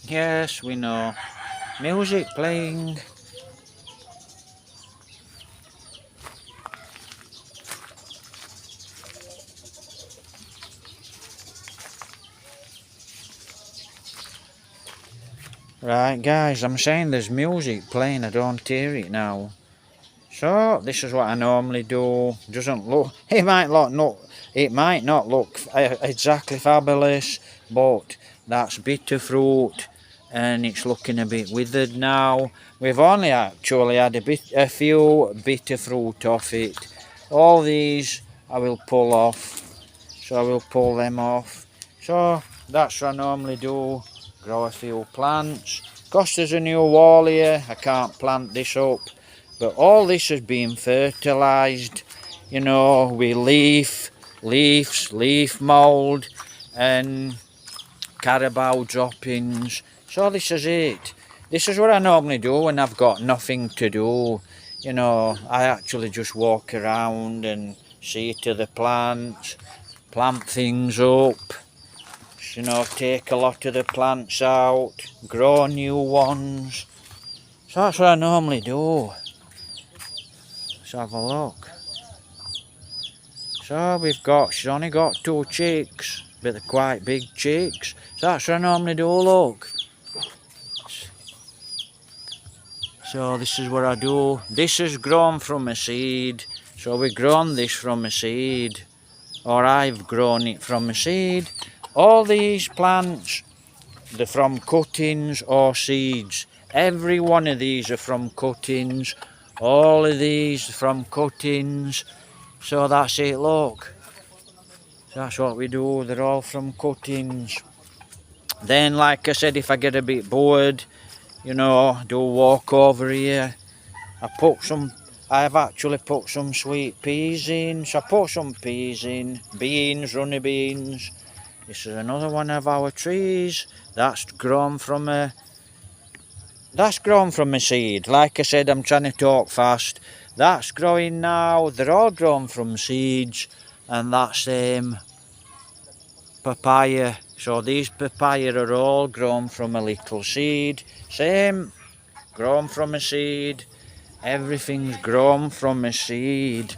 Yes, we know. Music playing. Right, guys, I'm saying there's music playing. I don't hear it now. So this is what I normally do. Doesn't look. It might look no. It might not look exactly fabulous, but that's bitter fruit, and it's looking a bit withered now. We've only actually had a few bitter fruit off it. All these I will pull off. So I will pull them off. So that's what I normally do. Grow a few plants. Because there's a new wall here, I can't plant this up. But all this has been fertilised, you know, with leaves, leaf mould, and carabao droppings. So this is it. This is what I normally do when I've got nothing to do. You know, I actually just walk around and see to the plants, plant things up, you know, take a lot of the plants out, grow new ones. So that's what I normally do. Let's have a look. So she's only got 2 chicks, but they're quite big chicks. So that's what I normally do, look. So this is what I do. This is grown from a seed. So we've grown this from a seed. Or I've grown it from a seed. All these plants, they're from cuttings or seeds. Every one of these are from cuttings. All of these are from cuttings. So that's it, look. That's what we do, they're all from cuttings. Then, like I said, if I get a bit bored, you know, do a walk over here. I've actually put some sweet peas in. So I put some peas in, beans, runny beans. This is another one of our trees. That's grown from a seed. Like I said, I'm trying to talk fast. That's growing now. They're all grown from seeds. And that's papaya. So these papaya are all grown from a little seed. Same, grown from a seed. Everything's grown from a seed.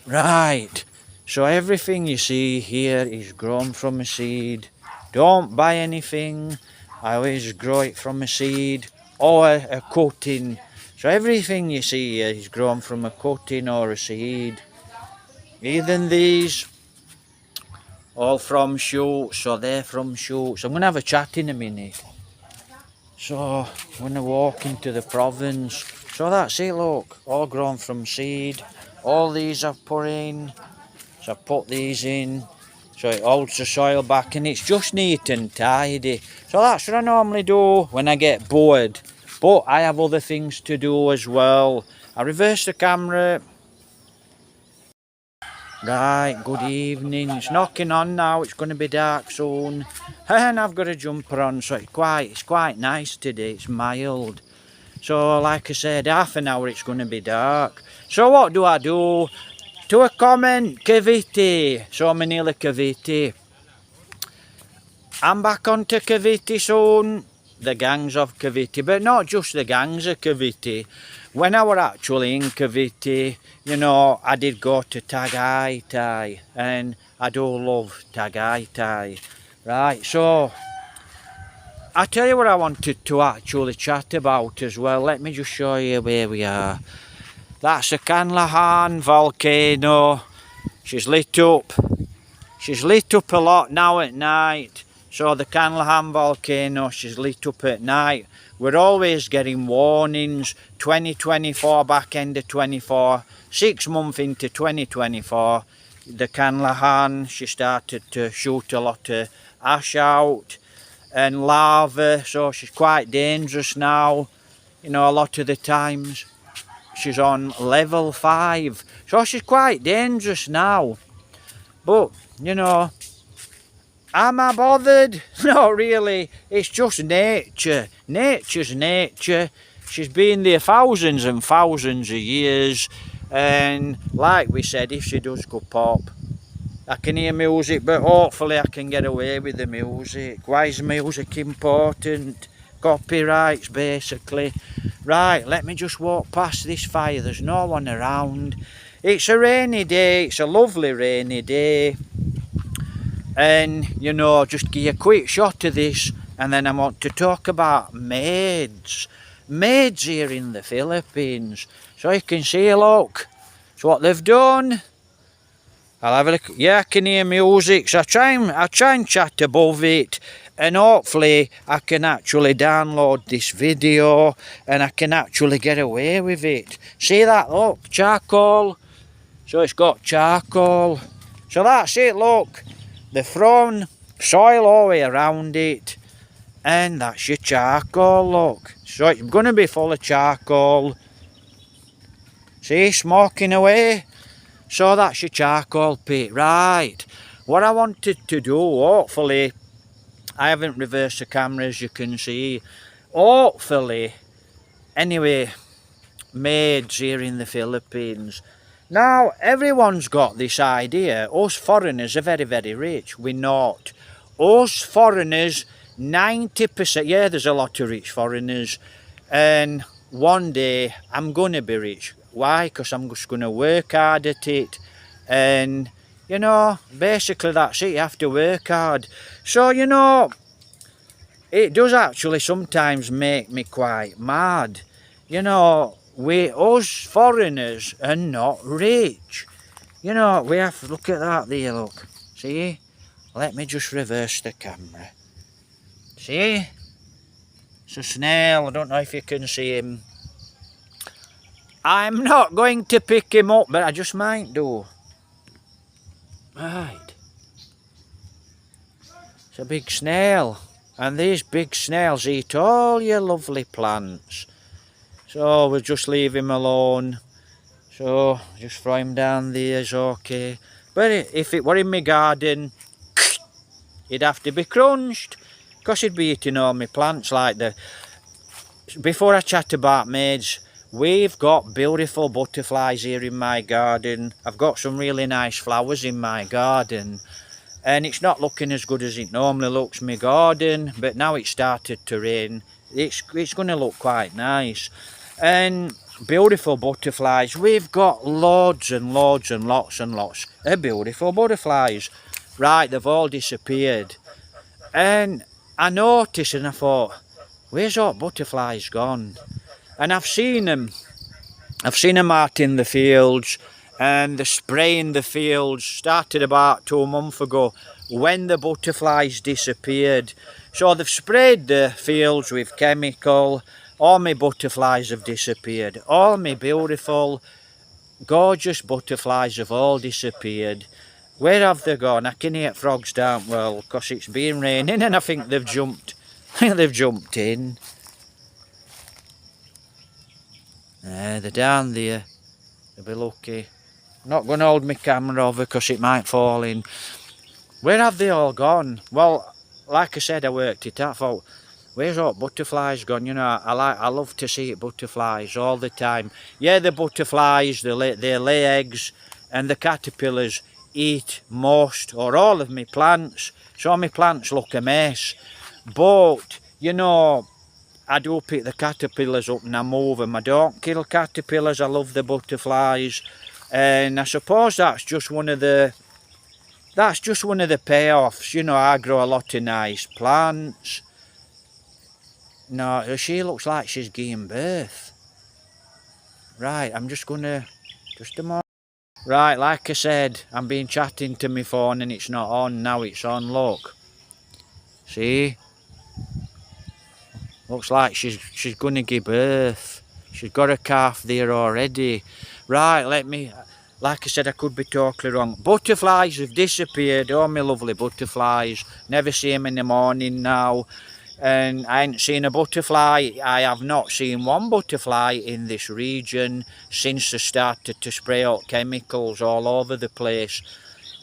Right. So everything you see here is grown from a seed. Don't buy anything. I always grow it from a seed or a cutting. So everything you see here is grown from a cutting or a seed. Even these, all from shoots, so they're from shoots. I'm going to have a chat in a minute. So I'm going to walk into the province. So that's it, look, all grown from seed. All these I've put in. So I put these in. So it holds the soil back and it's just neat and tidy. So that's what I normally do when I get bored. But I have other things to do as well. I reverse the camera. Right, good evening. It's knocking on now. It's going to be dark soon. And I've got a jumper on, so it's quite nice today. It's mild. So like I said, half an hour it's going to be dark. So what do I do? To a comment, Cavity. So I'm nearly Cavity. I'm back onto Cavity soon. The gangs of Cavity, but not just the gangs of Cavity. When I were actually in Cavity, you know, I did go to Tagaitai, and I do love Tagaitai. Right, so I tell you what I wanted to actually chat about as well. Let me just show you where we are. That's a Canlahan volcano. She's lit up. She's lit up a lot now at night. So the Canlahan volcano, she's lit up at night. We're always getting warnings. 2024, back end of 24, 6 months into 2024, the Canlahan, she started to shoot a lot of ash out and lava. So she's quite dangerous now. You know, a lot of the times she's on level 5. So she's quite dangerous now. But, you know, am I bothered? Not really. It's just nature. Nature's nature. She's been there thousands and thousands of years. And like we said, if she does go pop, I can hear music, but hopefully I can get away with the music. Why is music important? copyrights basically. Right, let me just walk past this fire, there's no one around. It's a rainy day, it's a lovely rainy day. And, you know, just give you a quick shot of this, and then I want to talk about maids. Maids here in the Philippines. So you can see, look, so what they've done. I'll have a look. Yeah, I can hear music, so I try and chat above it, and hopefully I can actually download this video and I can actually get away with it. See that, look, charcoal. So it's got charcoal. So that's it, look. They've thrown soil all the way around it, and that's your charcoal, look. So it's going to be full of charcoal. See, smoking away. So that's your charcoal pit. Right, what I wanted to do, hopefully, I haven't reversed the camera as you can see. Hopefully, anyway, maids here in the Philippines. Now, everyone's got this idea. Us foreigners are very, very rich. We're not. Us foreigners, 90%, yeah, there's a lot of rich foreigners. And one day, I'm going to be rich. Why? Because I'm just going to work hard at it. And, you know, basically that's it. You have to work hard. So, you know, it does actually sometimes make me quite mad. You know, us foreigners are not rich. You know, we have to look at that there, look. See? Let me just reverse the camera. See? It's a snail. I don't know if you can see him. I'm not going to pick him up, but I just might do. Right. It's a big snail. And these big snails eat all your lovely plants. So we'll just leave him alone. So just throw him down there, is okay. But if it were in my garden, he'd have to be crunched, because he'd be eating all my plants like the... Before I chat about maids, we've got beautiful butterflies here in my garden. I've got some really nice flowers in my garden. And it's not looking as good as it normally looks, my garden. But now it's started to rain. It's going to look quite nice. And beautiful butterflies. We've got loads and loads and lots of beautiful butterflies. Right, they've all disappeared. And I noticed and I thought, where's all butterflies gone? And I've seen them out in the fields, and the spray in the fields started about 2 months ago when the butterflies disappeared. So they've sprayed the fields with chemical. All my butterflies have disappeared. All my beautiful, gorgeous butterflies have all disappeared. Where have they gone? I can hear frogs down, well, because it's been raining, and I think they've jumped. They've jumped in. They're down there. They'll be lucky. I'm not going to hold my camera over because it might fall in. Where have they all gone? Well, like I said, I worked it out. I thought, where's all butterflies gone? You know, I love to see butterflies all the time. Yeah, the butterflies, they lay eggs, and the caterpillars eat most or all of my plants. So my plants look a mess. But, you know, I do pick the caterpillars up and I move them. I don't kill caterpillars. I love the butterflies. And I suppose that's just one of the payoffs. You know, I grow a lot of nice plants. No, she looks like she's giving birth. Right, I'm just gonna, just a moment. Right, like I said, I'm been chatting to my phone and it's not on. Now it's on, look. See? Looks like she's gonna give birth. She's got a calf there already. Right, like I said, I could be totally wrong. Butterflies have disappeared. Oh, my lovely butterflies. Never see them in the morning now. And I ain't seen a butterfly. I have not seen one butterfly in this region since they started to spray out chemicals all over the place.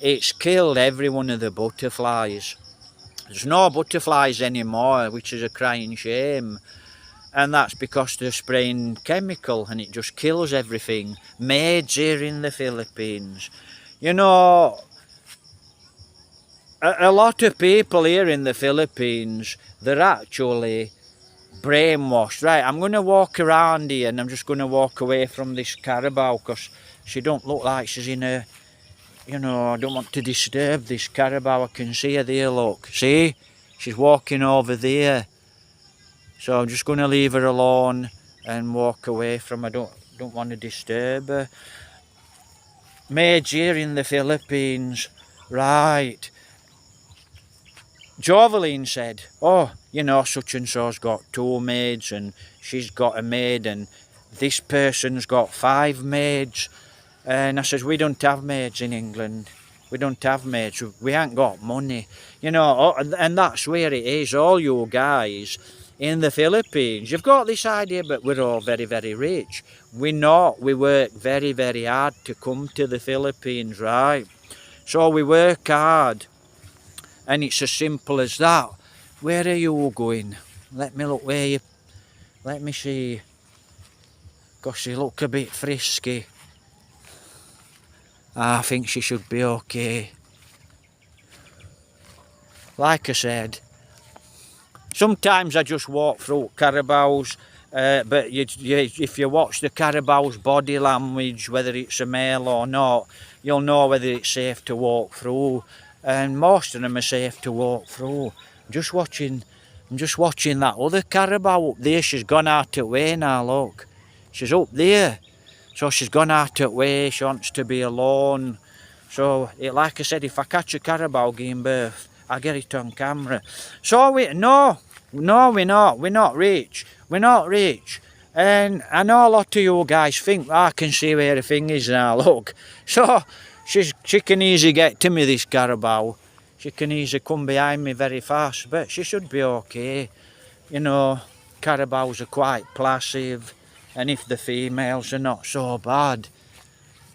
It's killed every one of the butterflies. There's no butterflies anymore, which is a crying shame. And that's because they're spraying chemical and it just kills everything. Maids here in the Philippines. You know, a lot of people here in the Philippines, they're actually brainwashed. Right, I'm going to walk around here and I'm just going to walk away from this carabao because she don't look like she's in a, you know, I don't want to disturb this carabao. I can see her there, look. See? She's walking over there. So I'm just going to leave her alone and walk away from her. Don't want to disturb her. Maids here in the Philippines. Right. Joveline said, oh, you know, such and so's got 2 maids and she's got a maid and this person's got 5 maids. And I says, we don't have maids in England. We don't have maids. We ain't got money. You know, and that's where it is. All you guys in the Philippines, you've got this idea, but we're all very, very rich. We're not. We work very, very hard to come to the Philippines, right? So we work hard. And it's as simple as that. Where are you going? Let me look where you... Let me see. Gosh, you look a bit frisky. I think she should be okay. Like I said, sometimes I just walk through carabaos, but if you watch the carabao's body language, whether it's a male or not, you'll know whether it's safe to walk through. And most of them are safe to walk through. I'm just watching that other carabao up there. She's gone out of way now, look. She's up there. So she's gone out of way. She wants to be alone. So, like I said, if I catch a carabao giving birth, I get it on camera. So we're not rich. We're not rich. And I know a lot of you guys think, I can see where the thing is now, look. So she can easily get to me, this carabao. She can easily come behind me very fast, but she should be okay. You know, carabaos are quite placid, and if the females are not so bad.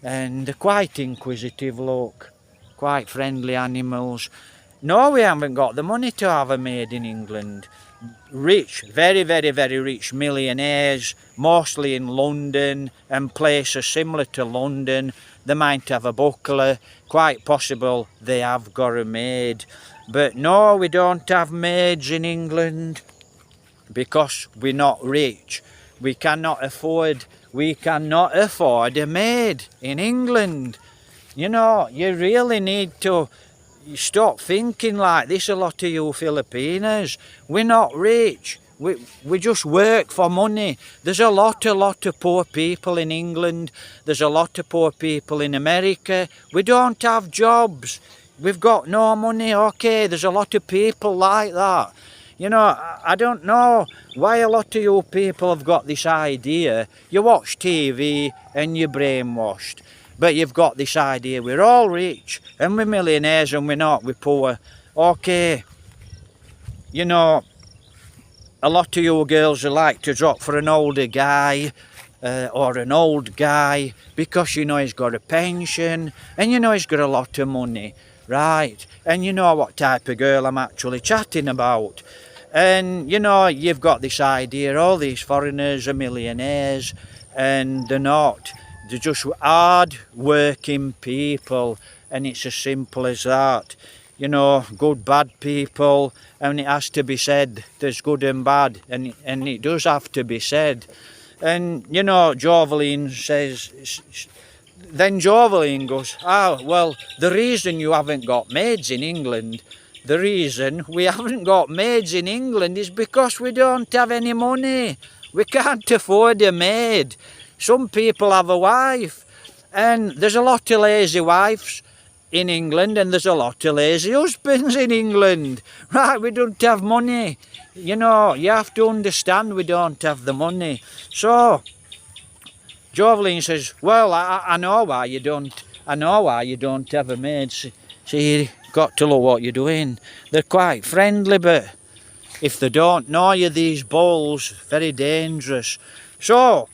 And they're quite inquisitive, look. Quite friendly animals. No, we haven't got the money to have a maid in England. Rich, very, very, very rich millionaires, mostly in London and places similar to London. They might have a butler, quite possible they have got a maid. But no, we don't have maids in England because we're not rich. We cannot afford a maid in England. You know, you really need to stop thinking like this, a lot of you Filipinos. We're not rich. We just work for money. There's a lot of poor people in England. There's a lot of poor people in America. We don't have jobs. We've got no money. Okay, there's a lot of people like that. You know, I don't know why a lot of you people have got this idea. You watch TV and you're brainwashed. But you've got this idea, we're all rich and we're millionaires and we're not, we're poor. Okay, you know, a lot of you girls are like to drop for an older guy or an old guy because you know he's got a pension and you know he's got a lot of money, right? And you know what type of girl I'm actually chatting about. And you know, you've got this idea, all these foreigners are millionaires, and they're not. They're just hard working people, and it's as simple as that. You know, good, bad people, and it has to be said, there's good and bad, and it does have to be said. And, you know, Joveline says, then Joveline goes, well, the reason you haven't got maids in England, the reason we haven't got maids in England is because we don't have any money. We can't afford a maid. Some people have a wife, and there's a lot of lazy wives in England, and there's a lot of lazy husbands in England. Right, we don't have money. You know, you have to understand we don't have the money. So, Joveline says, well, I know why you don't have a maid. See, you got to look what you're doing. They're quite friendly, but if they don't know you, these bulls, very dangerous. So,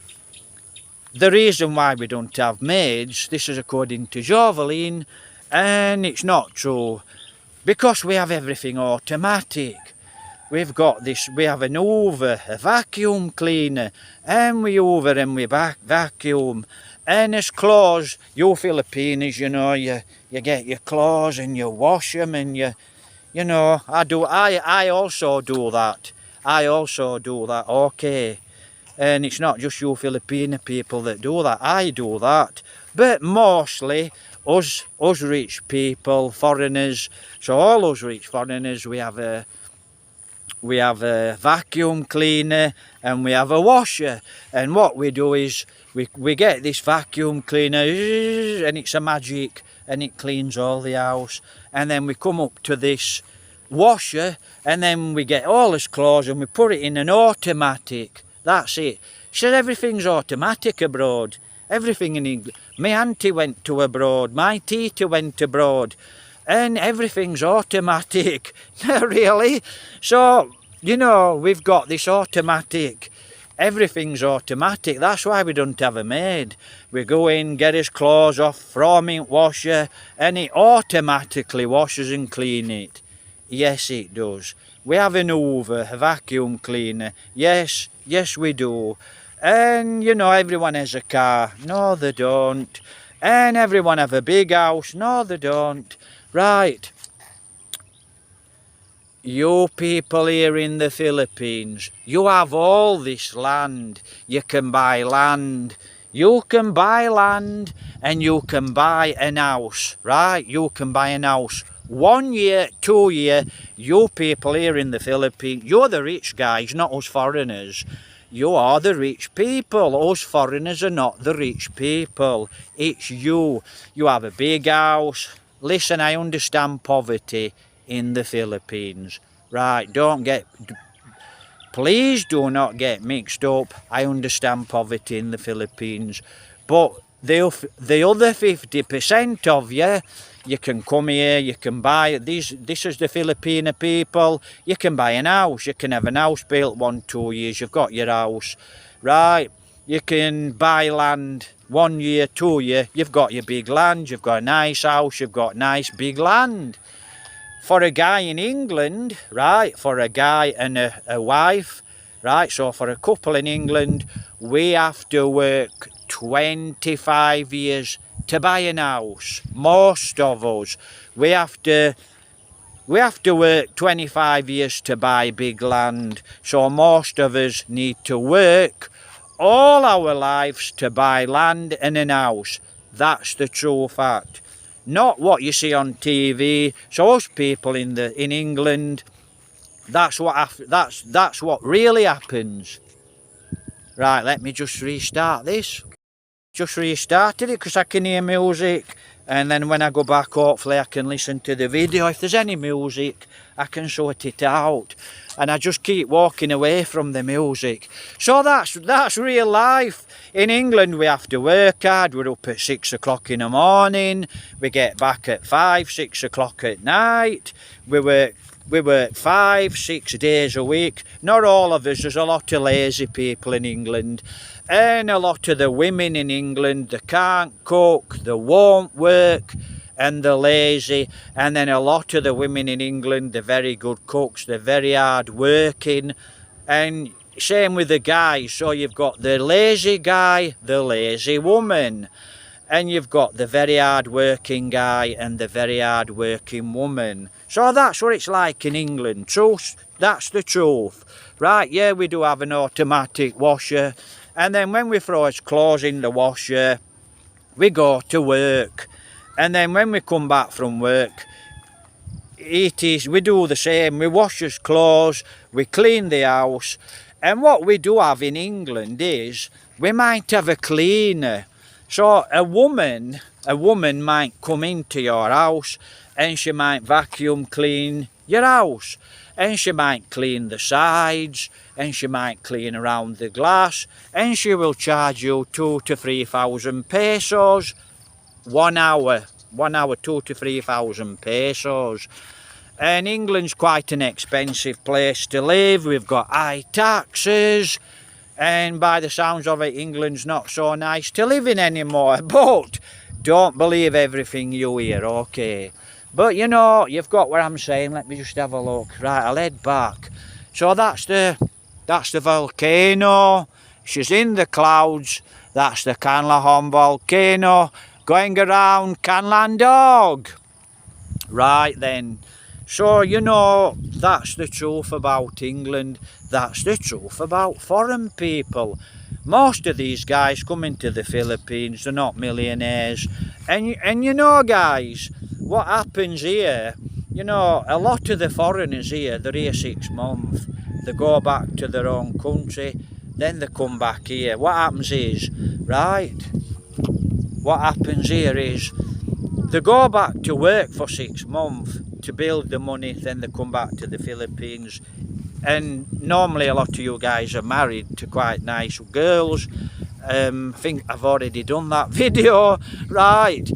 the reason why we don't have maids, this is according to Joveline, and it's not true, because we have everything automatic. We've got this, we have an Hoover, a vacuum cleaner, and we hoover and we vacuum. And as clothes, you Filipinos, you know, you get your clothes and you wash them and you know, I also do that. I also do that, okay. And it's not just you Filipino people that do that, I do that. But mostly us rich people, foreigners, so all us rich foreigners, we have a vacuum cleaner and we have a washer, and what we do is we get this vacuum cleaner and it's a magic and it cleans all the house, and then we come up to this washer and then we get all his clothes and we put it in an automatic. That's it. So everything's automatic abroad. Everything in England. My auntie went to abroad. My teacher went abroad. And everything's automatic. Really. So, you know, we've got this automatic. Everything's automatic. That's why we don't have a maid. We go in, get his clothes off, throw him in washer, and it automatically washes and cleans it. Yes, it does. We have an Hoover, a vacuum cleaner. Yes, we do. And, you know, everyone has a car. No, they don't. And everyone have a big house. No, they don't. Right. You people here in the Philippines, you have all this land. You can buy land. You can buy land and you can buy an house, right? You can buy an house. 1 year, 2 year, you people here in the Philippines, you're the rich guys, not us foreigners. You are the rich people. Us foreigners are not the rich people. It's you. You have a big house. Listen, I understand poverty in the Philippines. Right, please do not get mixed up. I understand poverty in the Philippines. But the other 50% of you can come here, you can buy, this is the Filipino people, you can buy an house, you can have an house built 1, 2 years, you've got your house, right? You can buy land 1 year, 2 year, you've got your big land, you've got a nice house, you've got nice big land. For a guy in England, right, for a guy and a wife, right, so for a couple in England, we have to work 25 years to buy an house. Most of us, we have to work 25 years to buy big land. So most of us need to work all our lives to buy land and an house. That's the true fact. Not what you see on TV. So us people in England, that's what really happens. Right, let me just restart this. Just restarted it because I can hear music, and then when I go back, hopefully I can listen to the video. If there's any music, I can sort it out, and I just keep walking away from the music. So that's real life. In England, we have to work hard. We're up at 6 o'clock in the morning. We get back at 5, 6 o'clock at night. We work 5, 6 days a week. Not all of us. There's a lot of lazy people in England. And a lot of the women in England, they can't cook, they won't work, and they're lazy. And then a lot of the women in England, they're very good cooks, they're very hard working. And same with the guys. So you've got the lazy guy, the lazy woman. And you've got the very hard working guy and the very hard working woman. So that's what it's like in England. Truth, that's the truth. Right, yeah, we do have an automatic washer. And then when we throw his clothes in the washer, we go to work. And then when we come back from work, we do the same. We wash his clothes, we clean the house. And what we do have in England is, we might have a cleaner. So a woman might come into your house and she might vacuum clean your house. And she might clean the sides, and she might clean around the glass, and she will charge you 2,000 to 3,000 pesos 1 hour. 1 hour, 2,000 to 3,000 pesos. And England's quite an expensive place to live. We've got high taxes, and by the sounds of it, England's not so nice to live in anymore. But don't believe everything you hear, okay? But you know, you've got what I'm saying. Let me just have a look. Right, I'll head back. So that's the volcano. She's in the clouds. That's the Canlaon volcano going around Canlandog. Right then. So, you know, that's the truth about England. That's the truth about foreign people. Most of these guys coming to the Philippines, they're not millionaires. And you know, guys, what happens here, you know, a lot of the foreigners here, they're here 6 months. They go back to their own country, then they come back here. What happens is, right, what happens here is, they go back to work for 6 months to build the money, then they come back to the Philippines. And normally a lot of you guys are married to quite nice girls. I think I've already done that video, right,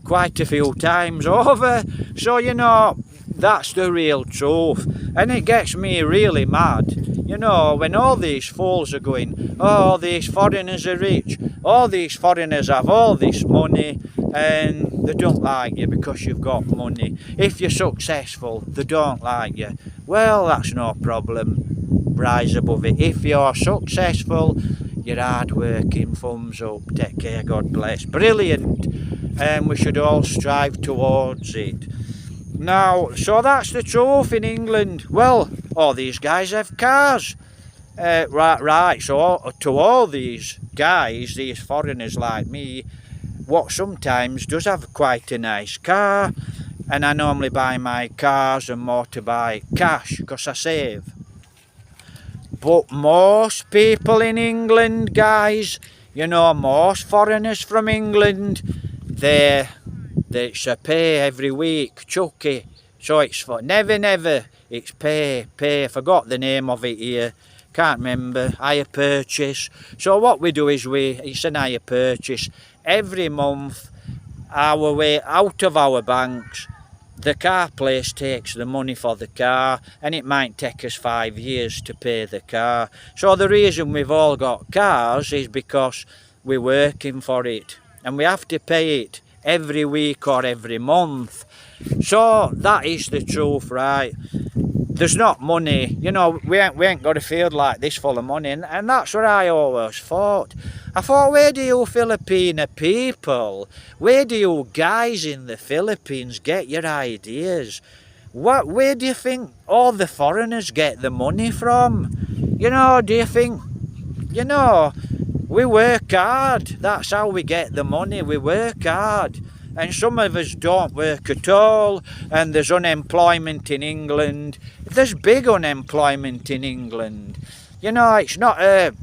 quite a few times over. So, you know, that's the real truth. And it gets me really mad, you know, when all these fools are going, oh, these foreigners are rich, all these foreigners have all this money, and they don't like you because you've got money. If you're successful, they don't like you. Well, that's no problem. Rise above it. If you're successful, you're hard-working, thumbs up, take care, God bless. Brilliant. And we should all strive towards it. Now, so that's the truth in England. Well, all these guys have cars. Right, so to all these guys, these foreigners like me, what sometimes does have quite a nice car, and I normally buy my cars and motorbike cash because I save. But most people in England, guys, you know, most foreigners from England, it's a pay every week, chucky. So it's for never, it's pay. I forgot the name of it here. Can't remember. Hire purchase. So what we do is it's an hire purchase. Every month, our way out of our banks, the car place takes the money for the car, and it might take us 5 years to pay the car. So the reason we've all got cars is because we're working for it, and we have to pay it every week or every month. So that is the truth, right? There's not money, you know, we ain't got a field like this full of money, and that's what I always thought. I thought, where do you Filipino people, where do you guys in the Philippines get your ideas? Where do you think all the foreigners get the money from? You know, do you think, you know, we work hard, that's how we get the money, we work hard. And some of us don't work at all, and there's unemployment in England. There's big unemployment in England. You know, it's not a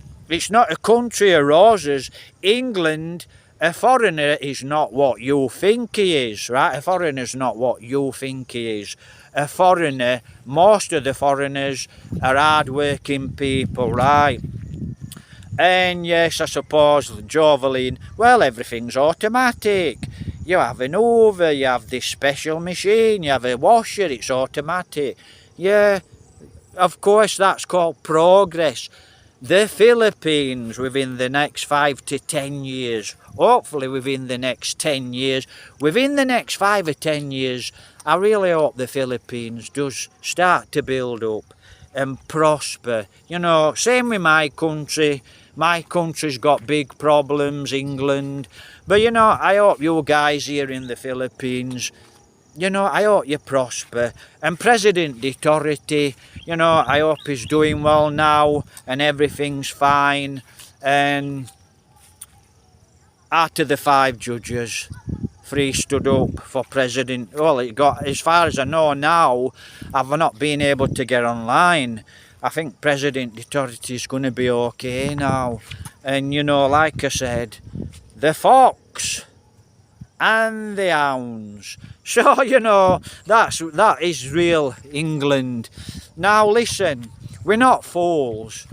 country of roses. England, a foreigner is not what you think he is, right? A foreigner's not what you think he is. A foreigner, most of the foreigners are hard-working people, right? And yes, I suppose, Joveline, well, everything's automatic. You have an Hoover, you have this special machine, you have a washer, it's automatic. Yeah, of course, that's called progress. The Philippines, within the next 5 to 10 years, hopefully within the next 10 years, within the next 5 or 10 years, I really hope the Philippines does start to build up and prosper. You know, same with my country. My country's got big problems, England. But, you know, I hope you guys here in the Philippines, you know, I hope you prosper. And President Duterte, you know, I hope he's doing well now and everything's fine. And out of the 5 judges, 3 stood up for President. Well, it got, as far as I know now, I've not been able to get online. I think President Duterte is going to be okay now. And, you know, like I said, the fox and the hounds. So, you know, that is real England. Now, listen, we're not fools.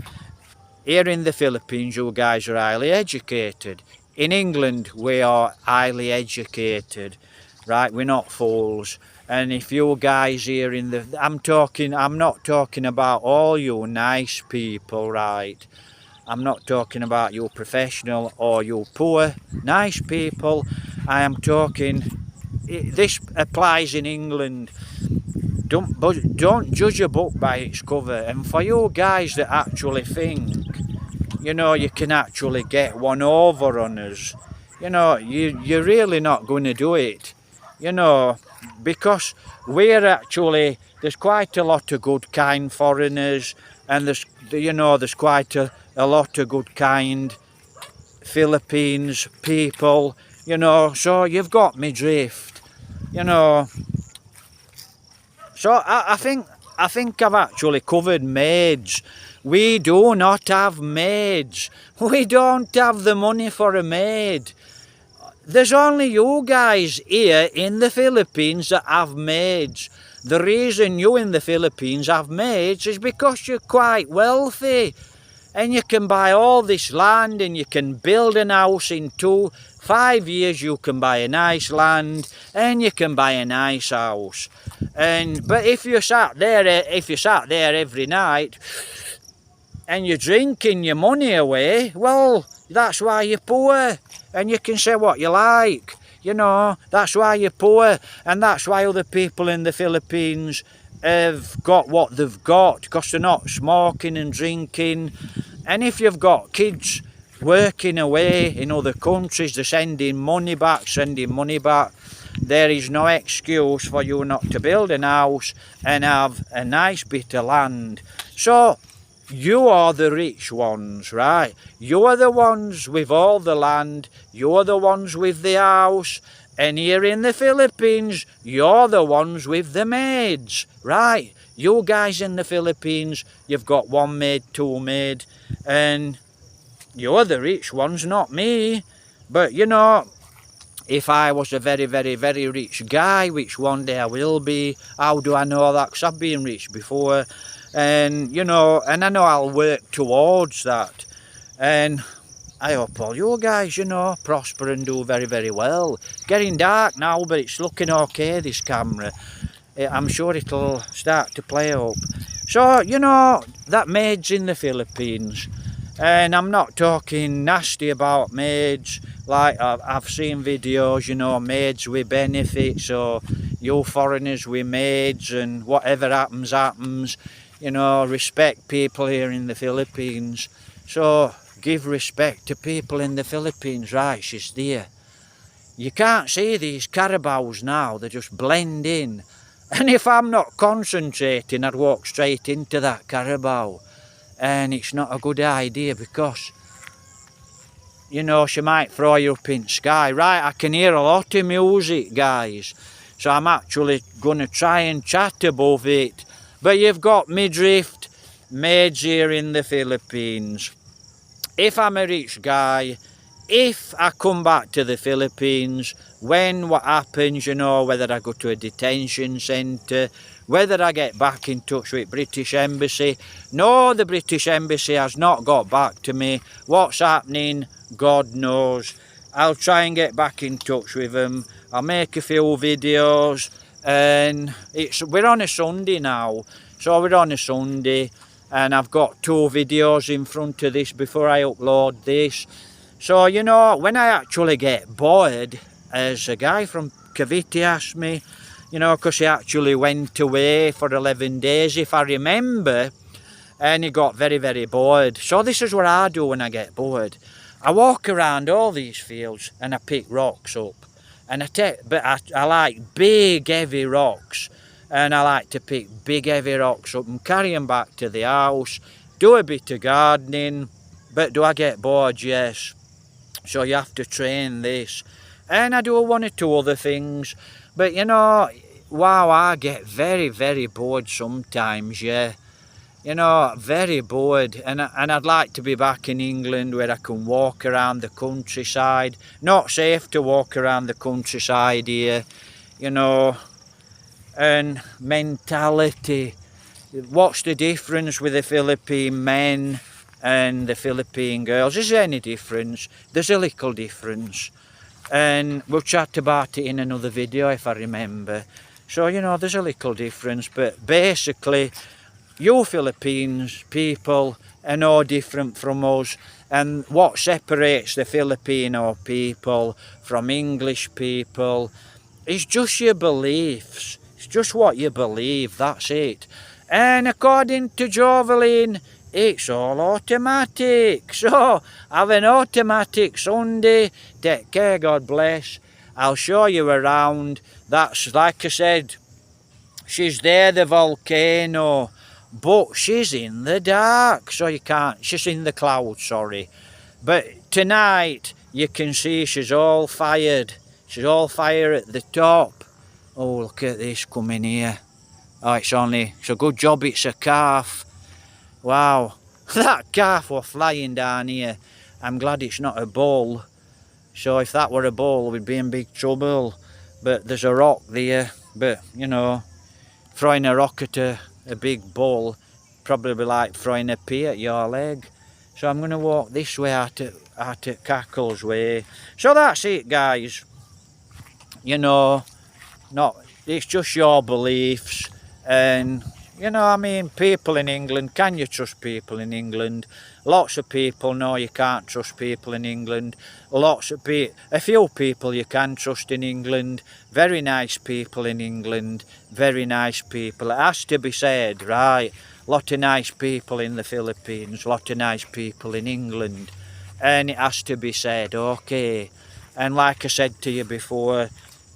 Here in the Philippines, you guys are highly educated. In England, we are highly educated, right? We're not fools. And if you guys here in the, I'm not talking about all you nice people, right? I'm not talking about you professional or you poor, nice people. I am talking, this applies in England. Don't judge a book by its cover. And for you guys that actually think, you know, you can actually get one over on us, you know, you're really not going to do it. You know, because we're actually, there's quite a lot of good kind foreigners, and there's quite a lot of good kind Philippines people, so you've got me drift, you know. So I think I've actually covered maids. We do not have maids. We don't have the money for a maid. There's only you guys here in the Philippines that have maids. The reason you in the Philippines have maids is because you're quite wealthy. And you can buy all this land and you can build an house in 5 years. You can buy a nice land and you can buy a nice house. But if you sat there every night and you're drinking your money away, well, that's why you're poor. And you can say what you like, that's why you're poor, and that's why other people in the Philippines have got what they've got, because they're not smoking and drinking. And if you've got kids working away in other countries, they're sending money back, there is no excuse for you not to build an house and have a nice bit of land. So you are the rich ones, right? You are the ones with all the land, you are the ones with the house, and here in the Philippines, you're the ones with the maids, right? You guys in the Philippines, you've got 1 maid, 2 maid, and you're the rich ones, not me. But if I was a very, very, very rich guy, which one day I will be, how do I know that? Because I've been rich before. And and I know I'll work towards that, and I hope all you guys prosper and do very, very well. Getting dark now, but it's looking okay, this camera. I'm sure it'll start to play up. So that maids in the Philippines, and I'm not talking nasty about maids, like I've seen videos, maids with benefits, or you foreigners with maids, and whatever happens. Respect people here in the Philippines. So give respect to people in the Philippines, right? She's there. You can't see these carabaos now, they just blend in. And if I'm not concentrating, I'd walk straight into that carabao. And it's not a good idea, because she might throw you up in the sky. Right, I can hear a lot of music, guys. So I'm actually going to try and chat above it. But you've got me drift, maids here in the Philippines. If I'm a rich guy, if I come back to the Philippines, what happens, whether I go to a detention centre, whether I get back in touch with British Embassy. No, the British Embassy has not got back to me. What's happening, God knows. I'll try and get back in touch with them. I'll make a few videos. And we're on a Sunday now, so we're on a Sunday, and I've got 2 videos in front of this before I upload this. So when I actually get bored, as a guy from Cavite asked me, because he actually went away for 11 days, if I remember, and he got very, very bored. So this is what I do when I get bored. I walk around all these fields and I pick rocks up. And I like big heavy rocks, and I like to pick big heavy rocks up and carry them back to the house, do a bit of gardening. But do I get bored? Yes. So you have to train this, and I do 1 or 2 other things. But wow, I get very, very bored sometimes, yeah. Very bored, and I'd like to be back in England where I can walk around the countryside. Not safe to walk around the countryside here, and mentality. What's the difference with the Philippine men and the Philippine girls? Is there any difference? There's a little difference, and we'll chat about it in another video if I remember. So there's a little difference, but basically you Philippines people are no different from us, and what separates the Filipino people from English people is just your beliefs. It's just what you believe, that's it. And according to Jovelin, it's all automatic. So have an automatic Sunday. Take care, God bless. I'll show you around. That's like I said, she's there, the volcano, but she's in the dark, so you can't, she's in the clouds, sorry. But tonight, you can see she's all fired. She's all fire at the top. Oh, look at this coming here. Oh, it's a good job it's a calf. Wow, that calf was flying down here. I'm glad it's not a bull. So if that were a bull, we'd be in big trouble. But there's a rock there. But, you know, throwing a rock at a big bull, probably be like throwing a pea at your leg. So I'm going to walk this way out at Cackle's way. So that's it, guys. You know, it's just your beliefs. And, you know, I mean, people in England, can you trust people in England? Lots of people know you can't trust people in England. A few people you can trust in England. Very nice people in England. Very nice people. It has to be said, right? Lot of nice people in the Philippines. Lot of nice people in England. And it has to be said, okay. And like I said to you before,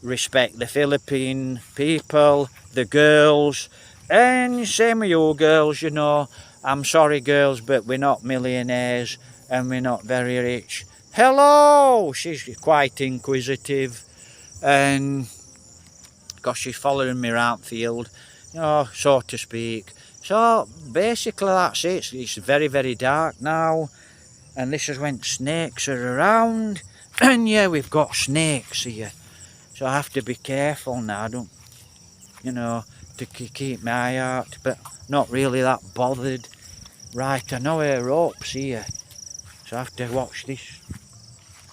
respect the Philippine people, the girls, and same with you girls, you know. I'm sorry girls, but we're not millionaires and we're not very rich. Hello! She's quite inquisitive, and because she's following me around field, you know, so to speak. So basically that's it. It's very, very dark now, and this is when snakes are around, and yeah, we've got snakes here. So I have to be careful now, you know, to keep my eye out, but not really that bothered. Right, I know her rope's here, so I have to watch this.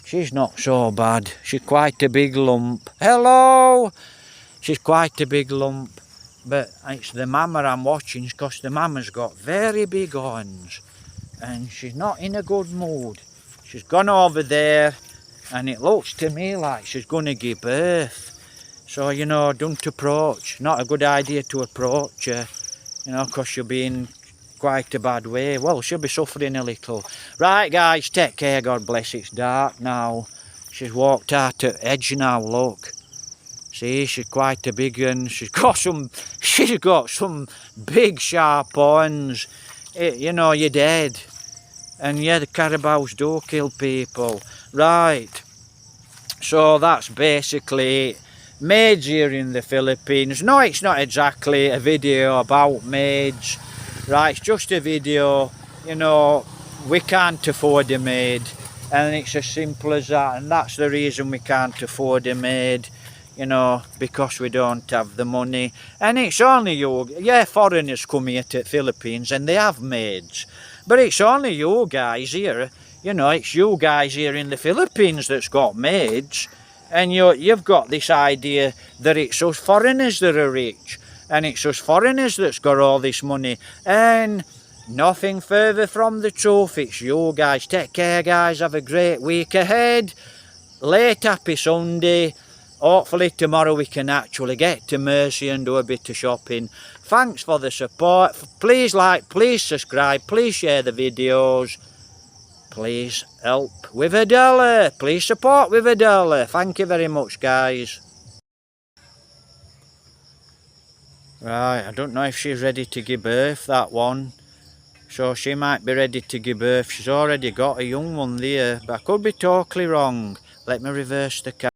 She's not so bad. She's quite a big lump. Hello! She's quite a big lump, but it's the mama I'm watching because the mama's got very big horns, and she's not in a good mood. She's gone over there, and it looks to me like she's going to give birth. So, you know, don't approach. Not a good idea to approach her, you know, because she'll be in quite a bad way. Well, she'll be suffering a little. Right, guys, take care. God bless. It's dark now. She's walked out at edge now, look. See, she's quite a big one. She's got some big sharp horns. You know, you're dead. And yeah, the carabaos do kill people. Right. So that's basically it. Maids here in the Philippines. No, it's not exactly a video about maids. Right, it's just a video. You know, we can't afford a maid. And it's as simple as that. And that's the reason we can't afford a maid. You know, because we don't have the money. And it's only you. Yeah, foreigners come here to the Philippines and they have maids. But it's only you guys here, you know, it's you guys here in the Philippines that's got maids. And you've got this idea that it's us foreigners that are rich. And it's us foreigners that's got all this money. And nothing further from the truth. It's you guys. Take care, guys. Have a great week ahead. Late happy Sunday. Hopefully tomorrow we can actually get to Mercy and do a bit of shopping. Thanks for the support. Please like, please subscribe, please share the videos. Please help with $1. Please support with $1. Thank you very much, guys. Right, I don't know if she's ready to give birth, that one. So she might be ready to give birth. She's already got a young one there, but I could be totally wrong. Let me reverse the camera.